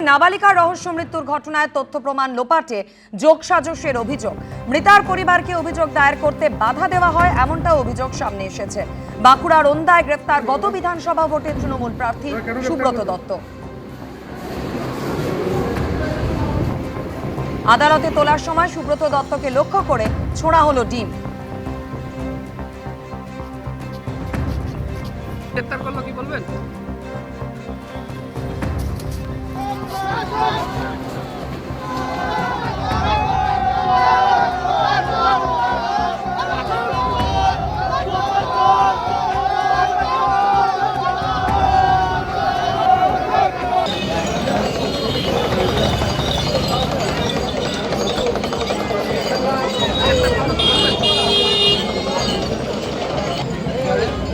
নাবালিকার রহস্য মৃত্যুর ঘটনায় তথ্য প্রমাণ লোপাটে যোগসাজশের অভিযোগ। মৃতার পরিবারকে অভিযোগ দায়ের করতে বাধা দেওয়া হয়, এমনটা অভিযোগ সামনে এসেছে। বাঁকুড়ার ওন্দায় গ্রেফতার গত বিধানসভা ভোটের তৃণমূল প্রার্থী সুব্রত দত্ত। আদালতে তোলার সময় সুব্রত দত্তকে লক্ষ্য করে ছোড়া হলো ডিম। গ্রেফতার করলো, কি বলবেন?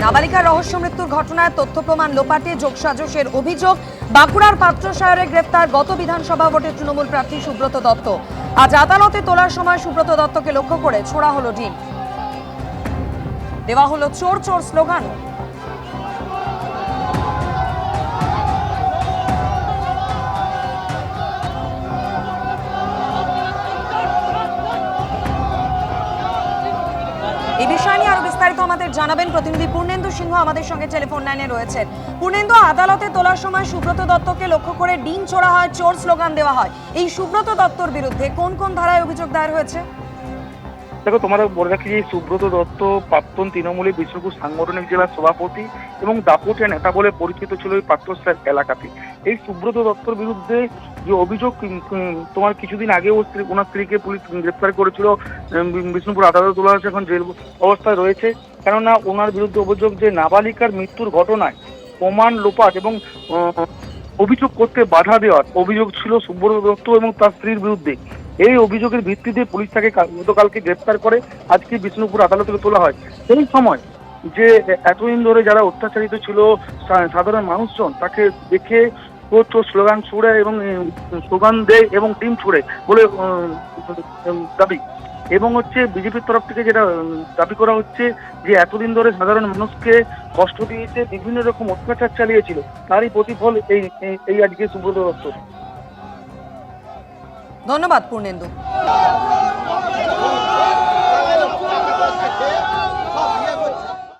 নাবালিকার রহস্য মৃত্যুর ঘটনায় তথ্য প্রমাণ লোপাটে যোগসাজশের অভিযোগ। বাঁকুড়ার পাত্রসায়রে গ্রেফতার গত বিধানসভা ভোটের তৃণমূল প্রার্থী সুব্রত দত্ত। আজ আদালতে তোলার সময় সুব্রত দত্তকে লক্ষ্য করে ছোড়া হলো ডিম, দেওয়া হলো চোর চোর স্লোগান। এই বিষয় নিয়ে আরো বিস্তারিত আমাদের জানাবেন প্রতিনিধি পূর্ণেন্দু সিংহ আমাদের সঙ্গে টেলিফোন লাইনে রয়েছেন। পূর্ণেন্দু, আদালতে তোলার সময় সুব্রত দত্তকে লক্ষ্য করে ডিম ছোড়া হয়, চোর স্লোগান দেওয়া হয়, এই সুব্রত দত্তর বিরুদ্ধে কোন কোন ধারায় অভিযোগ দায়ের হয়েছে? দেখো, তোমাদের বলে রাখি যে সুব্রত দত্ত প্রাক্তন তৃণমূলী বিষ্ণুপুর সাংগঠনিক জেলার সভাপতি এবং দাপুটে নেতা বলে পরিচিত ছিল এই পাত্রসায়র এলাকাতে। এই সুব্রত দত্তর বিরুদ্ধে যে অভিযোগ, তোমার কিছুদিন আগে ওনার স্ত্রীকে পুলিশ গ্রেফতার করেছিল, বিষ্ণুপুর আদালতে তোলা হয়েছে, এখন জেল অবস্থায় রয়েছে। কেননা ওনার বিরুদ্ধে অভিযোগ যে নাবালিকার মৃত্যুর ঘটনায় প্রমাণ লোপাট এবং অভিযোগ করতে বাধা দেওয়ার অভিযোগ ছিল সুব্রত দত্ত এবং তার স্ত্রীর বিরুদ্ধে। এই অভিযোগের ভিত্তিতে পুলিশ তাকে গতকালকে গ্রেফতার করে আজকে বিষ্ণুপুর আদালতে তোলা হয়। সেই সময় যে এতদিন ধরে যারা অত্যাচারিত ছিল সাধারণ মানুষজন, তাকে দেখে স্লোগান ছুড়ে এবং স্লোগান দেয় এবং ডিম ছুড়ে বলে দাবি। এবং বিজেপির তরফ থেকে যেটা দাবি করা হচ্ছে যে এতদিন ধরে সাধারণ মানুষকে কষ্ট দিয়েছে, বিভিন্ন রকম অত্যাচার চালিয়েছিল, তারই প্রতিফল এই আজকে সুব্রত দত্ত। ধন্যবাদ পূর্ণেন্দু।